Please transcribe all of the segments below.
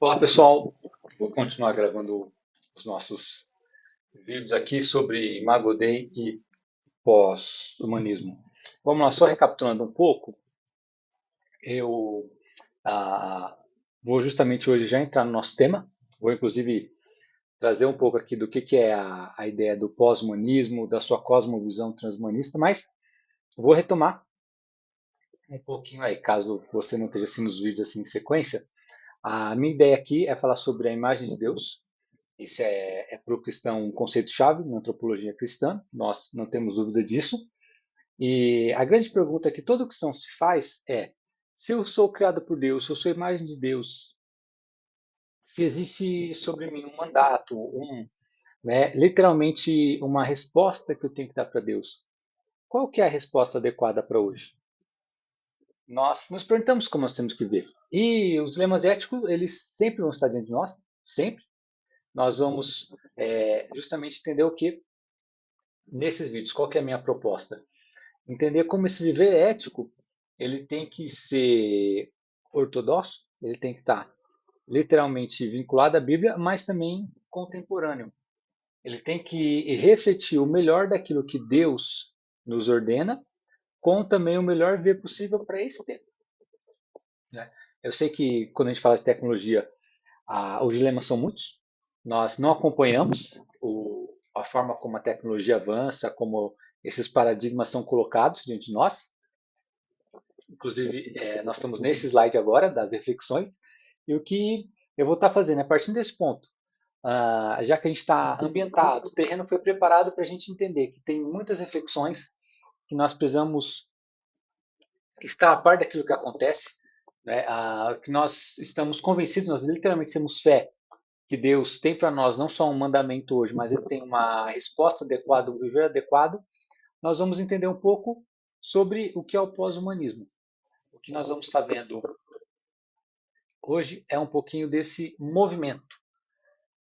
Olá pessoal, vou continuar gravando os nossos vídeos aqui sobre Imago Dei e pós-humanismo. Vamos lá, só recapitulando um pouco, eu ah, vou justamente hoje já entrar no nosso tema, vou inclusive trazer um pouco aqui do que é a ideia do pós-humanismo, da sua cosmovisão transhumanista, mas vou retomar um pouquinho aí, caso você não esteja assistindo os vídeos assim em sequência. A minha ideia aqui é falar sobre a imagem de Deus. Isso é para o cristão um conceito-chave na antropologia cristã, nós não temos dúvida disso. E a grande pergunta que todo cristão se faz é: se eu sou criado por Deus, se eu sou imagem de Deus, se existe sobre mim um mandato, literalmente uma resposta que eu tenho que dar para Deus, qual que é a resposta adequada para hoje? Nós nos perguntamos como nós temos que ver. E os dilemas éticos, eles sempre vão estar diante de nós, sempre. Nós vamos justamente entender o que nesses vídeos, qual que é a minha proposta? Entender como esse viver ético, ele tem que ser ortodoxo, ele tem que estar literalmente vinculado à Bíblia, mas também contemporâneo. Ele tem que refletir o melhor daquilo que Deus nos ordena, com também o melhor ver possível para esse tempo. Né? Eu sei que quando a gente fala de tecnologia, os dilemas são muitos. Nós não acompanhamos a forma como a tecnologia avança, como esses paradigmas são colocados diante de nós. Inclusive, nós estamos nesse slide agora das reflexões. E o que eu vou estar fazendo a partir desse ponto, já que a gente está ambientado, o terreno foi preparado para a gente entender que tem muitas reflexões que nós precisamos estar a par daquilo que acontece, né? Que nós estamos convencidos, nós literalmente temos fé que Deus tem para nós não só um mandamento hoje, mas ele tem uma resposta adequada, um viver adequado. Nós vamos entender um pouco sobre o que é o pós-humanismo. O que nós vamos estar vendo hoje é um pouquinho desse movimento,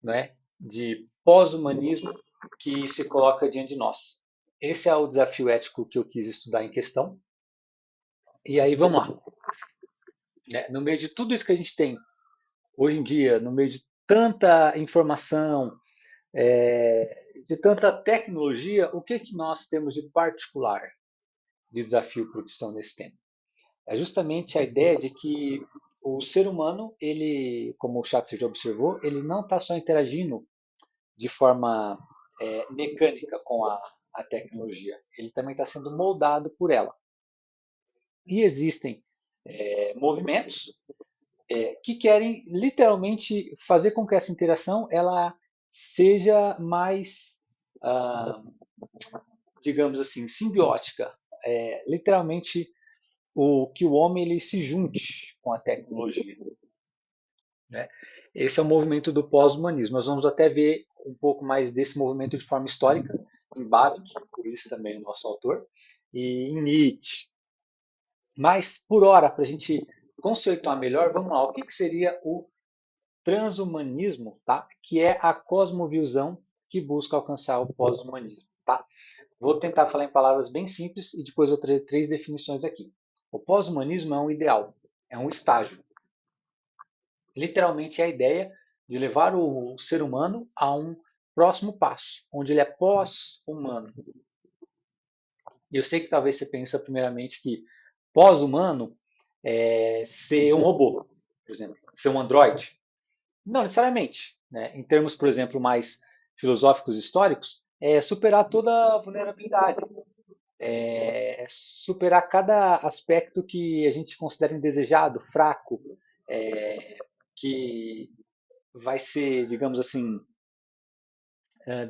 né, de pós-humanismo que se coloca diante de nós. Esse é o desafio ético que eu quis estudar em questão. E aí vamos lá. No meio de tudo isso que a gente tem hoje em dia, no meio de tanta informação, de tanta tecnologia, o que nós temos de particular de desafio para o cristão nesse tempo? É justamente a ideia de que o ser humano, ele, como o chat já observou, ele não está só interagindo de forma mecânica com a tecnologia, ele também está sendo moldado por ela. E existem movimentos que querem literalmente fazer com que essa interação ela seja mais, ah, digamos assim, simbiótica. Literalmente que o homem ele se junte com a tecnologia. Né? Esse é o movimento do pós-humanismo. Nós vamos até ver um pouco mais desse movimento de forma histórica em Bavinck, por isso também o nosso autor, e em Nietzsche. Mas, por hora, para a gente conceituar melhor, vamos lá. O que seria o transhumanismo, tá? Que é a cosmovisão que busca alcançar o pós-humanismo. Tá? Vou tentar falar em palavras bem simples e depois eu trazer três definições aqui. O pós-humanismo é um ideal, é um estágio. Literalmente é a ideia de levar o ser humano a um próximo passo, onde ele é pós-humano. E eu sei que talvez você pense primeiramente que pós-humano é ser um robô, por exemplo, ser um androide. Não necessariamente. Né? Em termos, por exemplo, mais filosóficos e históricos, é superar toda a vulnerabilidade, superar cada aspecto que a gente considera indesejado, fraco, que vai ser, digamos assim,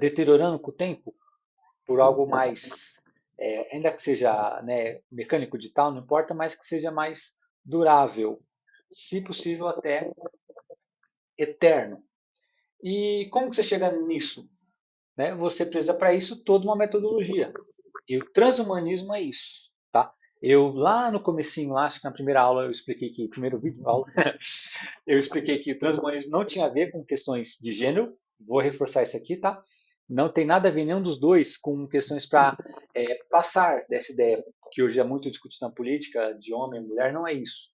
deteriorando com o tempo por algo mais, ainda que seja mecânico de tal, não importa, mas que seja mais durável, se possível até eterno. E como que você chega nisso? Né? Você precisa para isso toda uma metodologia. E o transhumanismo é isso. Tá? Eu lá no comecinho, acho que na primeira aula eu expliquei que, primeiro vídeo aula, eu expliquei que o transhumanismo não tinha a ver com questões de gênero. Vou reforçar isso aqui, tá? Não tem nada a ver nenhum dos dois com questões para passar dessa ideia que hoje é muito discutida na política de homem e mulher. Não é isso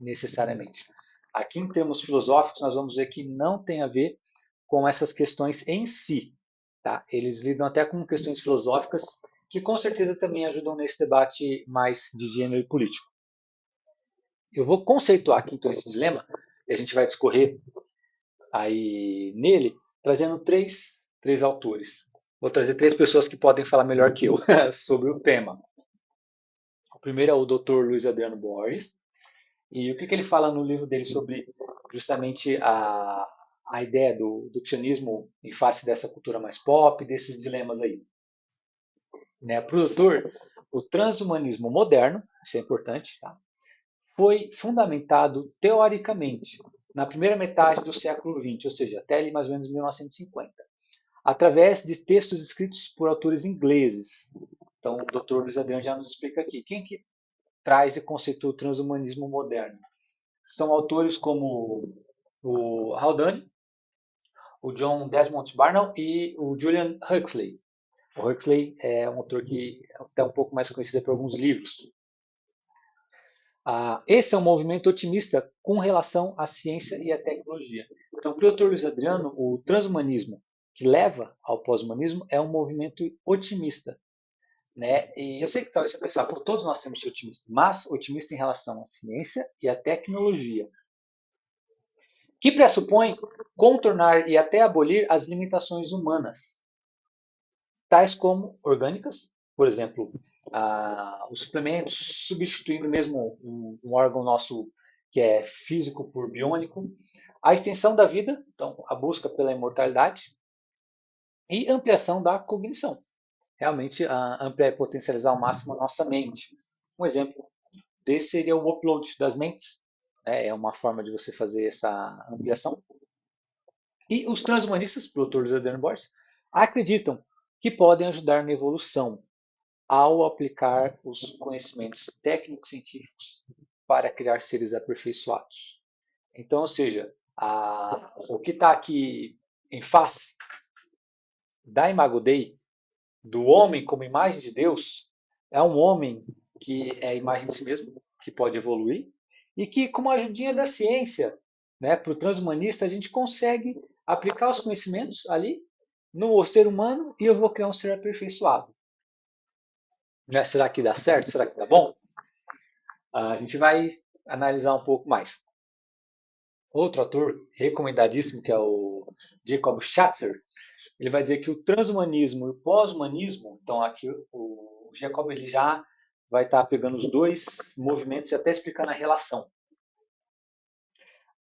necessariamente. Aqui, em termos filosóficos, nós vamos ver que não tem a ver com essas questões em si. Tá? Eles lidam até com questões filosóficas que com certeza também ajudam nesse debate mais de gênero e político. Eu vou conceituar aqui então esse dilema e a gente vai discorrer aí nele, trazendo três autores. Vou trazer três pessoas que podem falar melhor que eu sobre o tema. O primeiro é o Dr. Luiz Adriano Borges. E o que ele fala no livro dele sobre justamente a ideia do cristianismo em face dessa cultura mais pop, desses dilemas aí. Né? Para o doutor, o transhumanismo moderno, isso é importante, tá? Foi fundamentado teoricamente na primeira metade do século XX, ou seja, até ali mais ou menos 1950, através de textos escritos por autores ingleses. Então, o Dr. Luiz Adriano já nos explica aqui. Quem que traz e conceitua o transhumanismo moderno? São autores como o Haldane, o John Desmond Barnell e o Julian Huxley. O Huxley é um autor que é até um pouco mais conhecido por alguns livros. Esse é um movimento otimista com relação à ciência e à tecnologia. Então, para o Dr. Luiz Adriano, o transhumanismo que leva ao pós-humanismo é um movimento otimista. Né? E eu sei que talvez você pensar, pô, todos nós temos que ser otimistas, mas otimista em relação à ciência e à tecnologia, que pressupõe contornar e até abolir as limitações humanas, tais como orgânicas, por exemplo, os suplementos, substituindo mesmo um órgão nosso que é físico por biônico, a extensão da vida, então a busca pela imortalidade, e ampliação da cognição. Realmente ampliar e potencializar ao máximo a nossa mente. Um exemplo desse seria o upload das mentes, né? É uma forma de você fazer essa ampliação. E os transhumanistas, produtores de Borges, acreditam que podem ajudar na evolução ao aplicar os conhecimentos técnicos científicos para criar seres aperfeiçoados. Então, ou seja, o que está aqui em face da Imago Dei, do homem como imagem de Deus, é um homem que é a imagem de si mesmo, que pode evoluir, e que, com a ajudinha da ciência, né, para o transhumanista, a gente consegue aplicar os conhecimentos ali no ser humano e eu vou criar um ser aperfeiçoado. Né? Será que dá certo? Será que dá bom? A gente vai analisar um pouco mais. Outro ator recomendadíssimo, que é o Jacob Schatzer, ele vai dizer que o transhumanismo e o pós-humanismo, então aqui o Jacob ele já vai estar pegando os dois movimentos e até explicando a relação.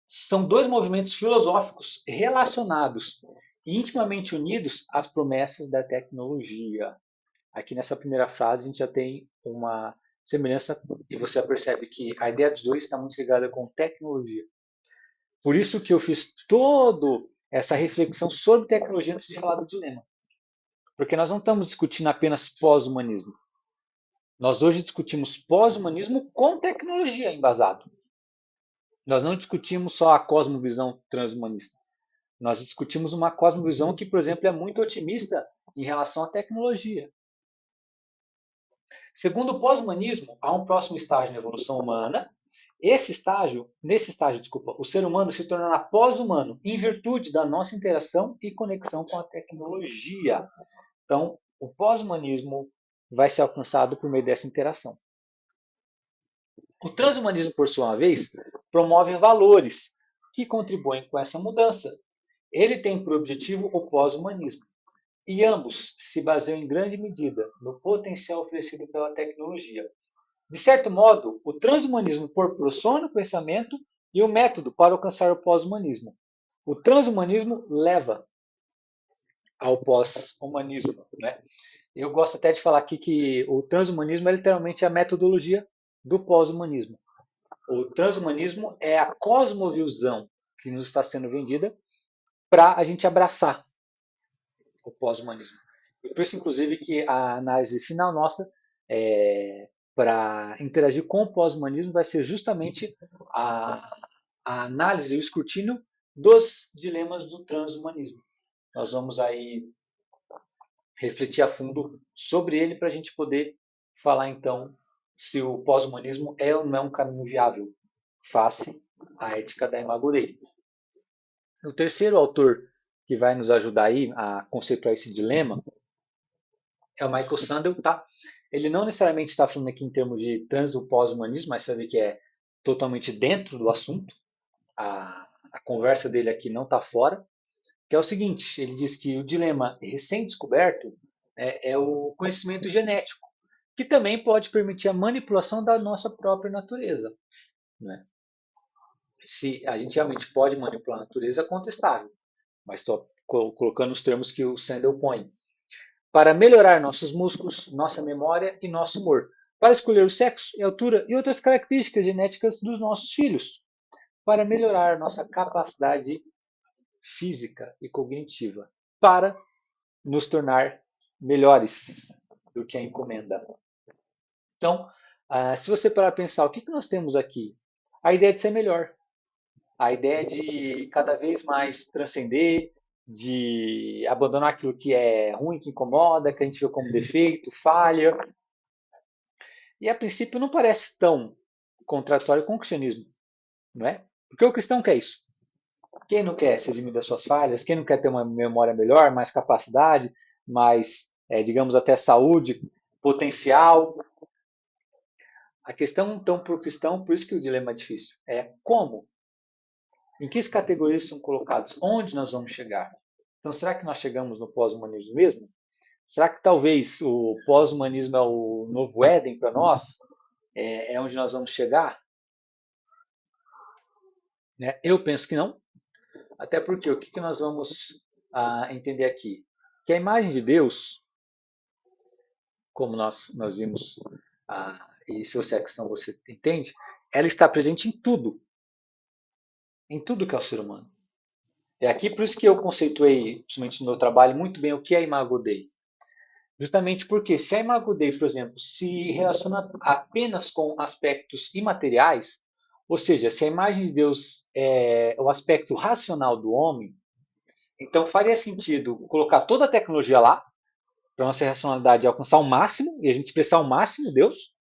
São dois movimentos filosóficos relacionados e intimamente unidos às promessas da tecnologia. Aqui nessa primeira frase a gente já tem uma semelhança e você percebe que a ideia dos dois está muito ligada com tecnologia. Por isso que eu fiz toda essa reflexão sobre tecnologia antes de falar do dilema. Porque nós não estamos discutindo apenas pós-humanismo. Nós hoje discutimos pós-humanismo com tecnologia embasado. Nós não discutimos só a cosmovisão transhumanista. Nós discutimos uma cosmovisão que, por exemplo, é muito otimista em relação à tecnologia. Segundo o pós-humanismo, há um próximo estágio na evolução humana. Nesse estágio, o ser humano se tornará pós-humano em virtude da nossa interação e conexão com a tecnologia. Então, o pós-humanismo vai ser alcançado por meio dessa interação. O transhumanismo, por sua vez, promove valores que contribuem com essa mudança. Ele tem por objetivo o pós-humanismo. E ambos se baseiam em grande medida no potencial oferecido pela tecnologia. De certo modo, o transhumanismo proporciona o pensamento e o método para alcançar o pós-humanismo. O transhumanismo leva ao pós-humanismo. Né? Eu gosto até de falar aqui que o transhumanismo é literalmente a metodologia do pós-humanismo. O transhumanismo é a cosmovisão que nos está sendo vendida para a gente abraçar o pós-humanismo. E por isso, inclusive, que a análise final nossa para interagir com o pós-humanismo vai ser justamente a análise e o escrutínio dos dilemas do transhumanismo. Nós vamos aí refletir a fundo sobre ele para a gente poder falar então se o pós-humanismo é ou não é um caminho viável face a ética da Imago Dei. O terceiro autor que vai nos ajudar aí a conceituar esse dilema é o Michael Sandel, tá? Ele não necessariamente está falando aqui em termos de trans ou pós-humanismo, mas você vê que é totalmente dentro do assunto. A conversa dele aqui não está fora, que é o seguinte, ele diz que o dilema recém-descoberto é o conhecimento genético, que também pode permitir a manipulação da nossa própria natureza. Né? Se a gente realmente pode manipular a natureza, é contestável, mas estou colocando os termos que o Sandel põe. Para melhorar nossos músculos, nossa memória e nosso humor, para escolher o sexo e altura e outras características genéticas dos nossos filhos, para melhorar nossa capacidade física e cognitiva, para nos tornar melhores do que a encomenda. Então, se você parar para pensar, o que nós temos aqui? A ideia de ser melhor, a ideia de cada vez mais transcender, de abandonar aquilo que é ruim, que incomoda, que a gente vê como defeito, falha. E a princípio não parece tão contraditório com o cristianismo, não é? Porque o cristão quer isso. Quem não quer se eximir das suas falhas? Quem não quer ter uma memória melhor, mais capacidade, mais, digamos, até saúde, potencial? A questão, então, para o cristão, por isso que o dilema é difícil, é como? Em que categorias são colocados? Onde nós vamos chegar? Então, será que nós chegamos no pós-humanismo mesmo? Será que talvez o pós-humanismo é o novo Éden para nós? É onde nós vamos chegar? Né? Eu penso que não. Até porque o que nós vamos entender aqui? Que a imagem de Deus, como nós vimos, e se você é cristão você entende, ela está presente em tudo que é o ser humano. É aqui por isso que eu conceituei, principalmente no meu trabalho, muito bem o que é Imago Dei. Justamente porque se a Imago Dei, por exemplo, se relaciona apenas com aspectos imateriais, ou seja, se a imagem de Deus é o aspecto racional do homem, então faria sentido colocar toda a tecnologia lá, para a nossa racionalidade alcançar o máximo e a gente expressar o máximo Deus.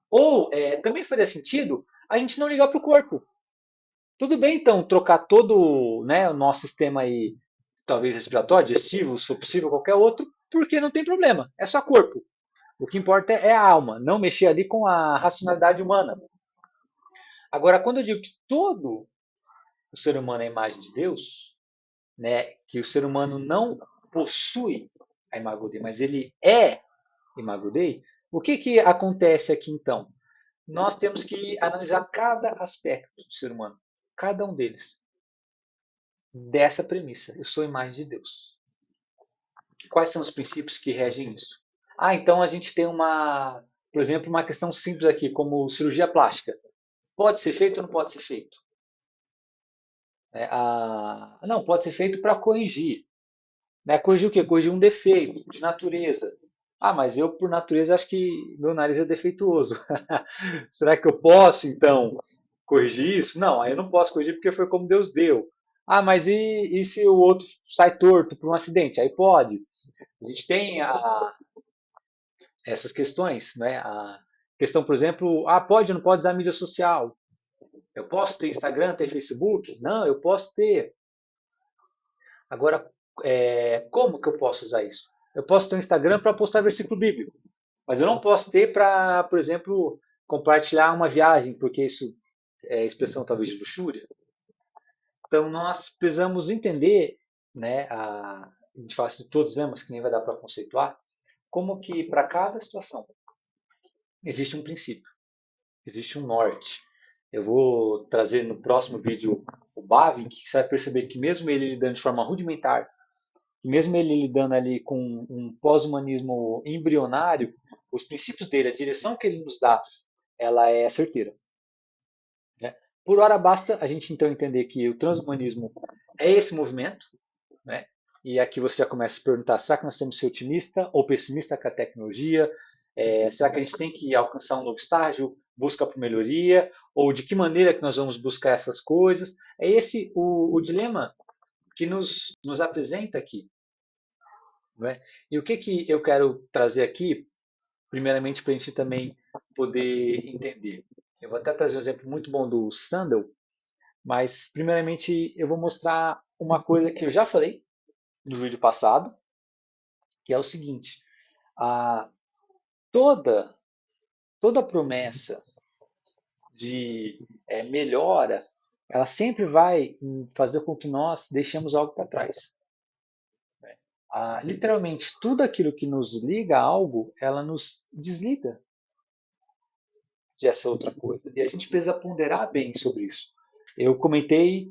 Ou também faria sentido a gente não ligar para o corpo. Tudo bem, então, trocar todo, né, o nosso sistema aí, talvez respiratório, digestivo, se possível, qualquer outro, porque não tem problema. É só corpo. O que importa é a alma, não mexer ali com a racionalidade humana. Agora, quando eu digo que todo o ser humano é a imagem de Deus, né, que o ser humano não possui a Imago Dei, mas ele é Imago Dei, o que acontece aqui então? Nós temos que analisar cada aspecto do ser humano, cada um deles, dessa premissa. Eu sou a imagem de Deus. Quais são os princípios que regem isso? Então a gente tem por exemplo, uma questão simples aqui, como cirurgia plástica. Pode ser feito ou não pode ser feito? Não, pode ser feito para corrigir. Né? Corrigir o quê? Corrigir um defeito de natureza. Mas eu, por natureza, acho que meu nariz é defeituoso. Será que eu posso, então, corrigir isso? Não, aí eu não posso corrigir porque foi como Deus deu. Mas e se o outro sai torto por um acidente? Aí pode. A gente tem essas questões, né? A questão, por exemplo, pode ou não pode usar mídia social? Eu posso ter Instagram, ter Facebook? Não, eu posso ter. Agora, como que eu posso usar isso? Eu posso ter um Instagram para postar versículo bíblico, mas eu não posso ter para, por exemplo, compartilhar uma viagem, porque isso é expressão talvez de luxúria. Então, nós precisamos entender, né, a gente fala de todos, né, mas que nem vai dar para conceituar, como que para cada situação existe um princípio, existe um norte. Eu vou trazer no próximo vídeo o Bhavin, que você vai perceber que mesmo ele lidando de forma rudimentar, mesmo ele lidando ali com um pós-humanismo embrionário, os princípios dele, a direção que ele nos dá, ela é certeira. Né? Por hora basta a gente então entender que o transhumanismo é esse movimento, né? E aqui você já começa a se perguntar, será que nós temos que ser otimista ou pessimista com a tecnologia? Será que a gente tem que alcançar um novo estágio, busca por melhoria? Ou de que maneira que nós vamos buscar essas coisas? É esse o dilema que nos apresenta aqui. Não é? E o que eu quero trazer aqui, primeiramente, para a gente também poder entender? Eu vou até trazer um exemplo muito bom do Sandel, Mas, primeiramente, eu vou mostrar uma coisa que eu já falei no vídeo passado, que é o seguinte: a, toda, toda promessa de melhora, ela sempre vai fazer com que nós deixemos algo para trás. Literalmente, tudo aquilo que nos liga a algo, ela nos desliga de essa outra coisa. E a gente precisa ponderar bem sobre isso. Eu comentei,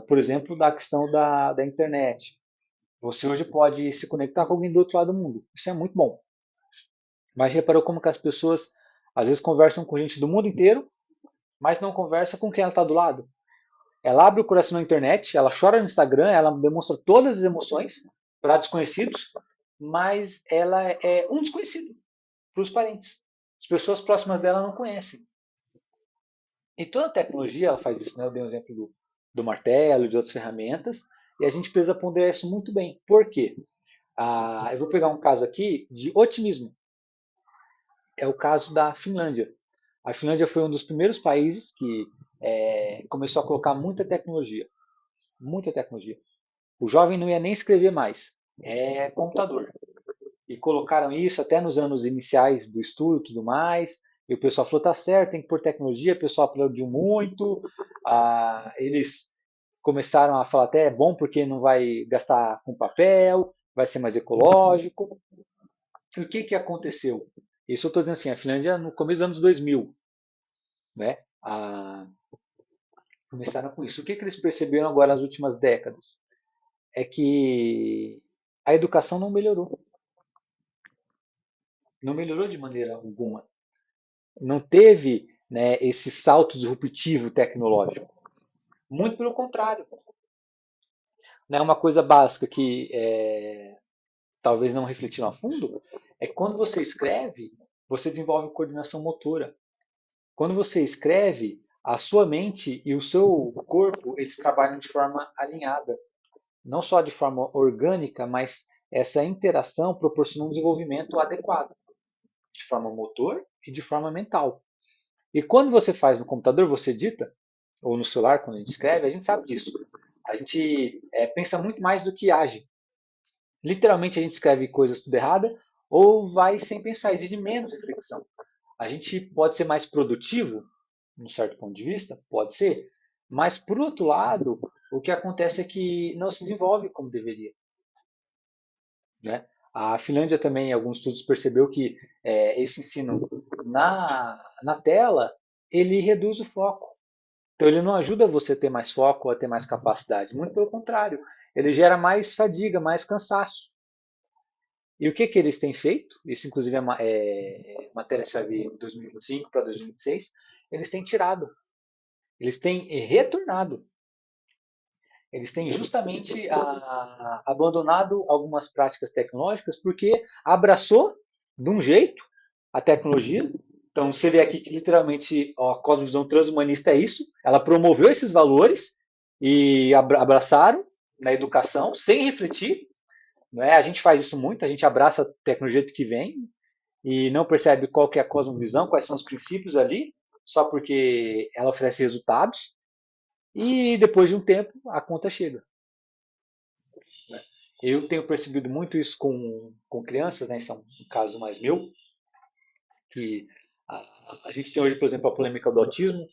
por exemplo, da questão da internet. Você hoje pode se conectar com alguém do outro lado do mundo. Isso é muito bom. Mas reparou como que as pessoas às vezes conversam com gente do mundo inteiro, mas não conversa com quem ela está do lado. Ela abre o coração na internet, ela chora no Instagram, ela demonstra todas as emoções para desconhecidos, mas ela é um desconhecido para os parentes. As pessoas próximas dela não conhecem. E toda tecnologia ela faz isso, né? Eu dei um exemplo do martelo, de outras ferramentas, e a gente precisa ponderar isso muito bem. Por quê? Eu vou pegar um caso aqui de otimismo. É o caso da Finlândia. A Finlândia foi um dos primeiros países que começou a colocar muita tecnologia. Muita tecnologia. O jovem não ia nem escrever mais. É computador. E colocaram isso até nos anos iniciais do estudo e tudo mais. E o pessoal falou, tá certo, tem que pôr tecnologia. O pessoal aplaudiu muito. Eles começaram a falar até é bom porque não vai gastar com papel, vai ser mais ecológico. E o que, que aconteceu? Isso eu estou dizendo assim, a Finlândia no começo dos anos 2000, né? Começaram com isso. O que, que eles perceberam agora nas últimas décadas? É que a educação não melhorou. Não melhorou de maneira alguma. Não teve, né, esse salto disruptivo tecnológico. Muito pelo contrário. Né, uma coisa básica que talvez não refletiram a fundo é que quando você escreve, você desenvolve coordenação motora. Quando você escreve, a sua mente e o seu corpo eles trabalham de forma alinhada, não só de forma orgânica, mas essa interação proporciona um desenvolvimento adequado, de forma motor e de forma mental. E quando você faz no computador, você edita, ou no celular, quando a gente escreve, a gente sabe disso. A gente pensa muito mais do que age. Literalmente a gente escreve coisas tudo errada ou vai sem pensar, exige menos reflexão. A gente pode ser mais produtivo, num certo ponto de vista, pode ser, mas por outro lado, o que acontece é que não se desenvolve como deveria. Né? A Finlândia também, em alguns estudos, percebeu que esse ensino na tela, ele reduz o foco. Então ele não ajuda você a ter mais foco ou a ter mais capacidade. Muito pelo contrário, ele gera mais fadiga, mais cansaço. E o que, que eles têm feito? Isso, inclusive, matéria serve de 2025 para 2026. Eles têm tirado, eles têm retornado. Eles têm justamente abandonado algumas práticas tecnológicas porque abraçou de um jeito a tecnologia. Então, você vê aqui que literalmente a cosmovisão transhumanista é isso. Ela promoveu esses valores e abraçaram na educação sem refletir. Não é? A gente faz isso muito, a gente abraça a tecnologia do que vem e não percebe qual que é a cosmovisão, quais são os princípios ali, só porque ela oferece resultados. E depois de um tempo, a conta chega. Eu tenho percebido muito isso com crianças, né? Isso é um caso mais meu, que a gente tem hoje, por exemplo, a polêmica do autismo.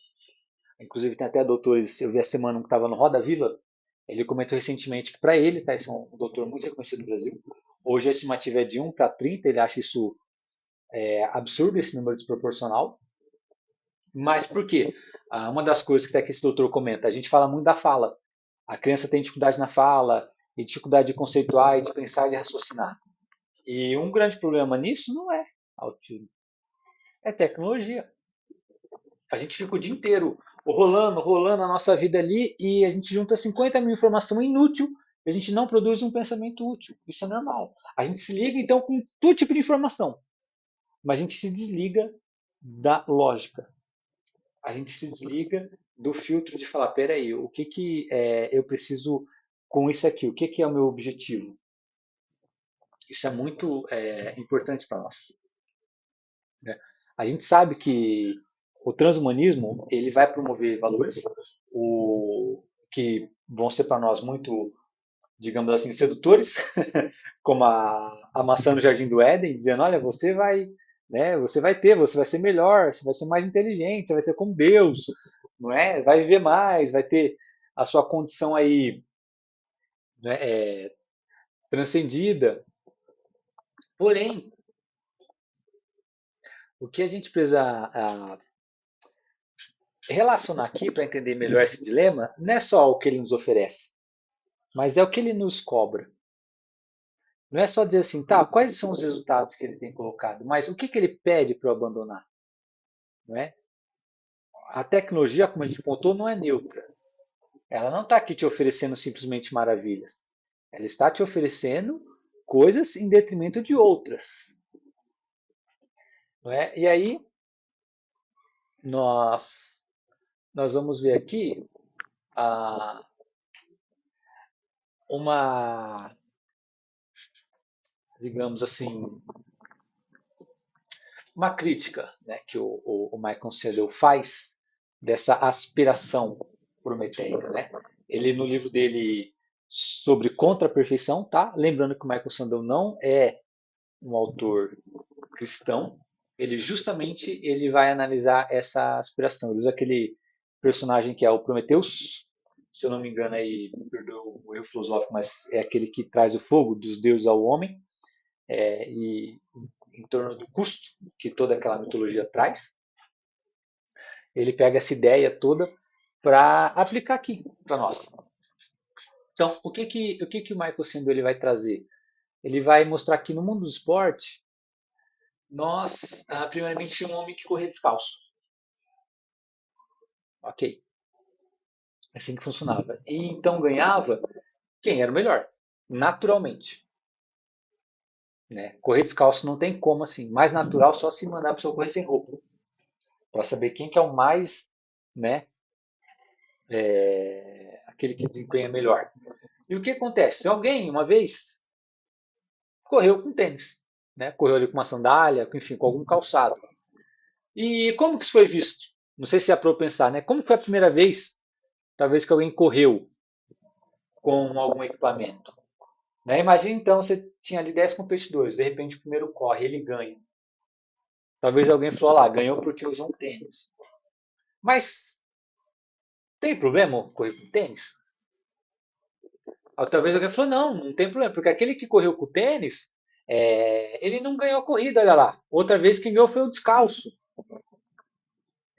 Inclusive tem até doutores, eu vi a semana um que estava no Roda Viva, ele comentou recentemente que para ele, tá, esse é um doutor muito reconhecido no Brasil, hoje a estimativa é de 1 para 30, ele acha isso absurdo, esse número desproporcional. Mas por quê? Uma das coisas que até que esse doutor comenta, a gente fala muito da fala. A criança tem dificuldade na fala, e dificuldade de conceituar, e de pensar e de raciocinar. E um grande problema nisso não é autismo, é tecnologia. A gente fica o dia inteiro rolando, rolando a nossa vida ali e a gente junta 50 mil informações inútil e a gente não produz um pensamento útil. Isso é normal. A gente se liga então com todo tipo de informação, mas a gente se desliga da lógica. A gente se desliga do filtro de falar, peraí, o que, que eu preciso com isso aqui? O que, que é o meu objetivo? Isso é muito importante para nós. Né? A gente sabe que O transhumanismo ele vai promover valores que vão ser para nós muito, digamos assim, sedutores, como a maçã no Jardim do Éden, dizendo, olha, você vai, né, você vai ser melhor, você vai ser mais inteligente, você vai ser como Deus, não é? Vai viver mais, vai ter a sua condição aí, né, transcendida. Porém, o que a gente precisa relacionar aqui para entender melhor esse dilema não é só o que ele nos oferece, mas é o que ele nos cobra. Não é só dizer assim, tá, quais são os resultados que ele tem colocado, mas o que, que ele pede para eu abandonar? Não é? A tecnologia, como a gente pontou, não é neutra. Ela não está aqui te oferecendo simplesmente maravilhas. Ela está te oferecendo coisas em detrimento de outras. Não é? E aí, nós, nós vamos ver aqui ah, uma, digamos assim, uma crítica, né, que o Michael Sandel faz dessa aspiração prometeica. Né? Ele, no livro dele sobre contra a perfeição, tá? Lembrando que o Michael Sandel não é um autor cristão, ele justamente ele vai analisar essa aspiração. Ele usa aquele personagem que é o Prometeus, se eu não me engano aí, me perdoa o erro filosófico, mas é aquele que traz o fogo dos deuses ao homem, e em torno do custo que toda aquela mitologia traz. Ele pega essa ideia toda para aplicar aqui para nós. Então, o que o Michael Sandel ele vai trazer? Ele vai mostrar que no mundo do esporte, nós, primeiramente, tinha um homem que corria descalço. Ok, é assim que funcionava. E então ganhava quem era o melhor, naturalmente. Né? Correr descalço não tem como assim. Mais natural só se mandar a pessoa correr sem roupa. Para saber quem que é o mais, né, aquele que desempenha melhor. E o que acontece? Se alguém, uma vez, correu com tênis, né? Correu ali com uma sandália, enfim, com algum calçado. E como que isso foi visto? Não sei se é para pensar, né? Como foi a primeira vez, talvez, que alguém correu com algum equipamento? Né? Imagina então, você tinha ali 10 competidores, de repente o primeiro corre, ele ganha. Talvez alguém falou lá, ganhou porque usou um tênis. Mas tem problema correr com tênis? Talvez alguém falou, não, não tem problema, porque aquele que correu com tênis, ele não ganhou a corrida, olha lá. Outra vez quem ganhou foi o descalço.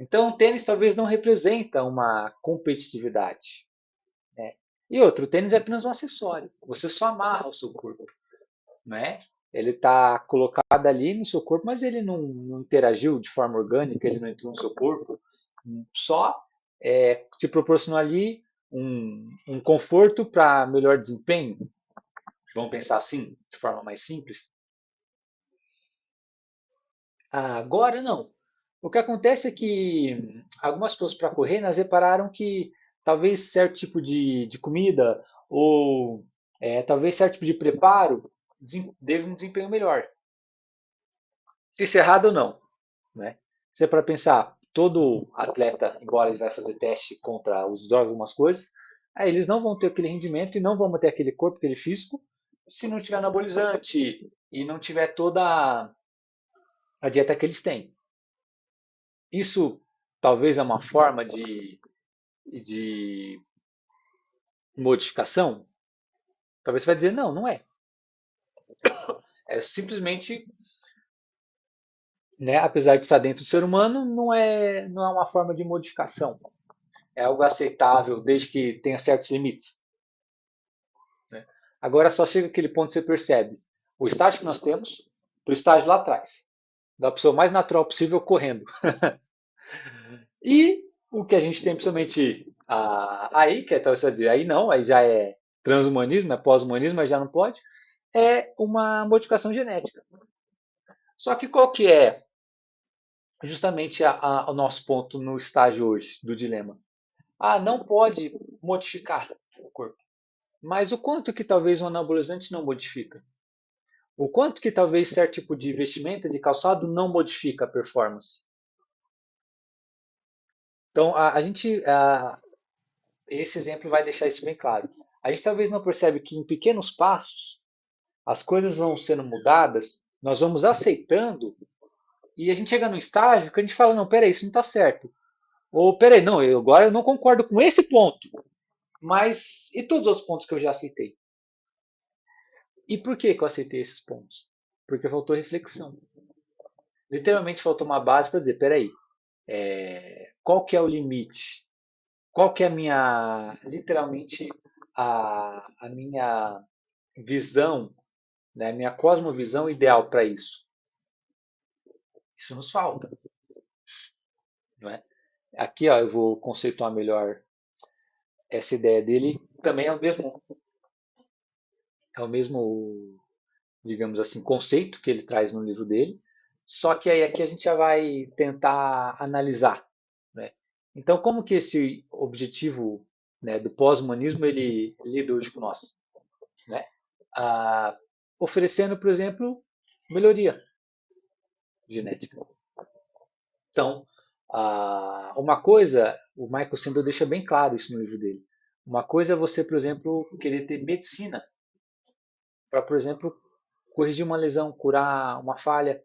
Então o tênis talvez não representa uma competitividade. Né? E outro, o tênis é apenas um acessório. Você só amarra o seu corpo. Né? Ele está colocado ali no seu corpo, mas ele não interagiu de forma orgânica, ele não entrou no seu corpo. Só te proporcionou ali um conforto para melhor desempenho. Vamos pensar assim, de forma mais simples. Agora não. O que acontece é que algumas pessoas para correr, nós repararam que talvez certo tipo de comida ou talvez certo tipo de preparo deve um desempenho melhor. Isso é errado ou não? Né? Se é para pensar, todo atleta, embora ele vai fazer teste contra os drogas, algumas coisas, aí eles não vão ter aquele rendimento e não vão manter aquele corpo, aquele físico, se não tiver anabolizante e não tiver toda a dieta que eles têm. Isso talvez é uma forma de modificação? Talvez você vai dizer, não, não é. É simplesmente, né, apesar de estar dentro do ser humano, não é uma forma de modificação. É algo aceitável desde que tenha certos limites. Né? Agora só chega aquele ponto que você percebe o estágio que nós temos para o estágio lá atrás, da pessoa mais natural possível correndo. E o que a gente tem principalmente aí, que é, talvez você vai dizer, aí não, aí já é transhumanismo, é pós-humanismo, aí já não pode, é uma modificação genética. Só que qual que é justamente o nosso ponto no estágio hoje do dilema? Não pode modificar o corpo. Mas o quanto que talvez um anabolizante não modifica? O quanto que talvez certo tipo de vestimenta, de calçado, não modifica a performance? Então, esse exemplo vai deixar isso bem claro. A gente talvez não percebe que em pequenos passos as coisas vão sendo mudadas, nós vamos aceitando e a gente chega num estágio que a gente fala, não, peraí, isso não está certo. Ou, peraí, não, agora eu não concordo com esse ponto. Mas e todos os pontos que eu já aceitei? E por que eu aceitei esses pontos? Porque faltou reflexão. Literalmente faltou uma base para dizer, peraí, qual que é o limite? Qual que é a minha, literalmente, a minha visão, né, a minha cosmovisão ideal para isso? Isso nos falta, não é? Aqui, ó, eu vou conceituar melhor essa ideia dele. Também é o mesmo, digamos assim, conceito que ele traz no livro dele. Só que aí aqui a gente já vai tentar analisar, né? Então, como que esse objetivo, né, do pós-humanismo ele lida hoje com nós, né? Ah, oferecendo, por exemplo, melhoria genética. Então, uma coisa, o Michael Sandel deixa bem claro isso no livro dele. Uma coisa é você, por exemplo, querer ter medicina para, por exemplo, corrigir uma lesão, curar uma falha.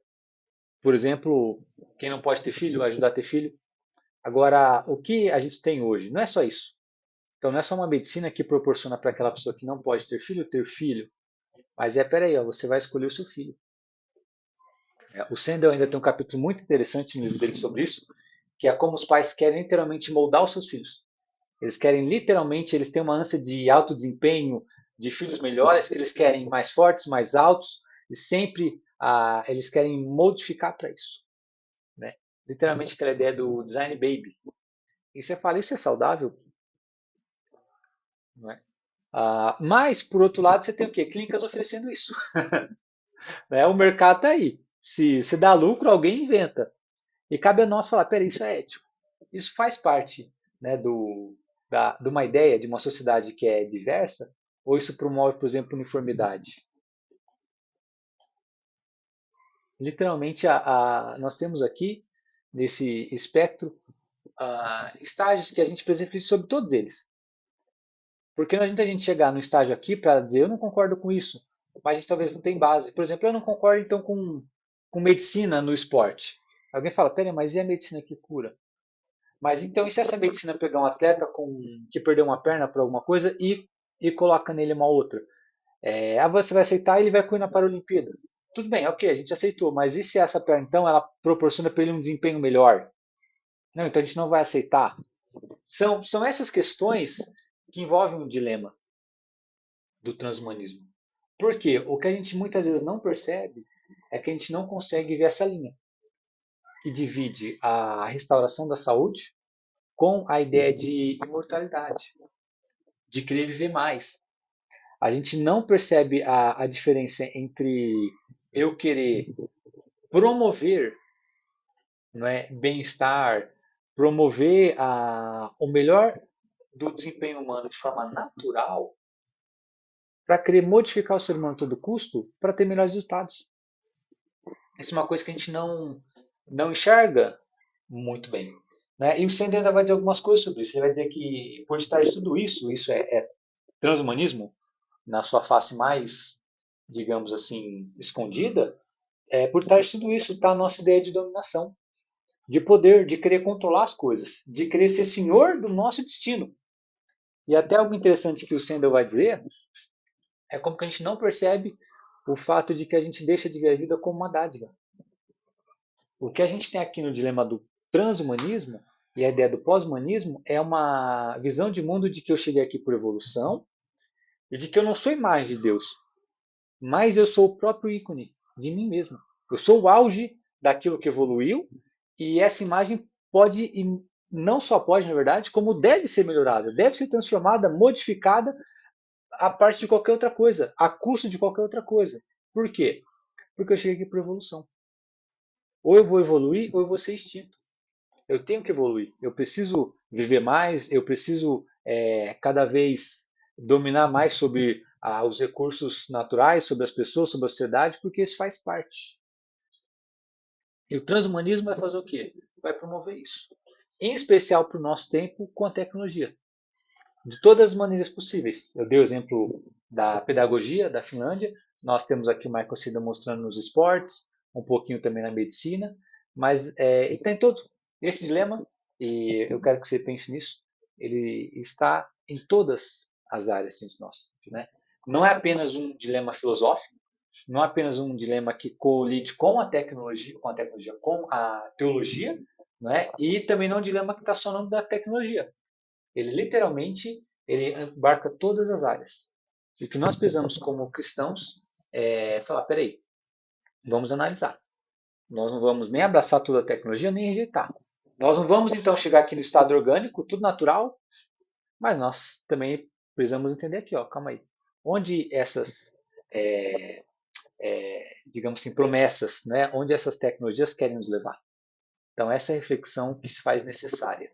Por exemplo, quem não pode ter filho, ajudar a ter filho. Agora, o que a gente tem hoje não é só isso. Então, não é só uma medicina que proporciona para aquela pessoa que não pode ter filho, mas peraí, ó, você vai escolher o seu filho. O Sandel ainda tem um capítulo muito interessante no livro dele sobre isso, que é como os pais querem literalmente moldar os seus filhos. Eles querem literalmente, eles têm uma ânsia de alto desempenho, de filhos melhores, que eles querem mais fortes, mais altos, e sempre eles querem modificar para isso. Né? Literalmente aquela ideia do design baby. E você fala, isso é saudável? Não é? Mas, por outro lado, você tem o quê? Clínicas oferecendo isso. Né? O mercado está aí. Se dá lucro, alguém inventa. E cabe a nós falar, peraí, isso é ético. Isso faz parte, né, de uma ideia de uma sociedade que é diversa, ou isso promove, por exemplo, uniformidade? Literalmente, nós temos aqui, nesse espectro, estágios que a gente precisa refletir sobre todos eles. Porque não adianta a gente chegar no estágio aqui para dizer, eu não concordo com isso, mas a gente talvez não tenha base. Por exemplo, eu não concordo então com medicina no esporte. Alguém fala, peraí, mas e a medicina que cura? Mas então, e se essa medicina pegar um atleta que perdeu uma perna por alguma coisa e coloca nele uma outra? Você vai aceitar e ele vai correr na Paralimpíada. Tudo bem, ok, a gente aceitou, mas e se essa perna então ela proporciona para ele um desempenho melhor? Não, então a gente não vai aceitar. São essas questões que envolvem o dilema do transhumanismo. Por quê? O que a gente muitas vezes não percebe é que a gente não consegue ver essa linha que divide a restauração da saúde com a ideia de imortalidade, de querer viver mais. A gente não percebe a diferença entre eu querer promover, não é, bem-estar, promover o melhor do desempenho humano de forma natural, para querer modificar o ser humano a todo custo para ter melhores resultados. Isso é uma coisa que a gente não enxerga muito bem. Né? E o Sender ainda vai dizer algumas coisas sobre isso. Ele vai dizer que, por estar de tudo isso, isso é transhumanismo, na sua face mais, digamos assim, escondida, por trás de tudo isso está a nossa ideia de dominação, de poder, de querer controlar as coisas, de querer ser senhor do nosso destino. E até algo interessante que o Sandel vai dizer é como que a gente não percebe o fato de que a gente deixa de ver a vida como uma dádiva. O que a gente tem aqui no dilema do transhumanismo e a ideia do pós-humanismo é uma visão de mundo de que eu cheguei aqui por evolução e de que eu não sou imagem de Deus, mas eu sou o próprio ícone de mim mesmo. Eu sou o auge daquilo que evoluiu e essa imagem pode, e não só pode, na verdade, como deve ser melhorada, deve ser transformada, modificada a parte de qualquer outra coisa, a custo de qualquer outra coisa. Por quê? Porque eu cheguei aqui por evolução. Ou eu vou evoluir ou eu vou ser extinto. Eu tenho que evoluir. Eu preciso viver mais, eu preciso cada vez dominar mais sobre os recursos naturais, sobre as pessoas, sobre a sociedade, porque isso faz parte. E o transhumanismo vai fazer o quê? Vai promover isso. em especial para o nosso tempo, com a tecnologia, de todas as maneiras possíveis. Eu dei o exemplo da pedagogia da Finlândia, nós temos aqui o Michael Sida mostrando nos esportes, um pouquinho também na medicina, mas ele está em todo. Esse dilema, e eu quero que você pense nisso, ele está em todas as áreas de nós. Né? Não é apenas um dilema filosófico, não é apenas um dilema que colide com a teologia, não é? E também não é um dilema que está só no nome da tecnologia. Ele literalmente ele abarca todas as áreas. E o que nós precisamos como cristãos é falar, peraí, vamos analisar. Nós não vamos nem abraçar toda a tecnologia, nem rejeitar. Nós não vamos então chegar aqui no estado orgânico, tudo natural, mas nós também precisamos entender aqui, ó, calma aí. Onde essas, digamos assim, promessas, né, onde essas tecnologias querem nos levar? Então essa é a reflexão que se faz necessária.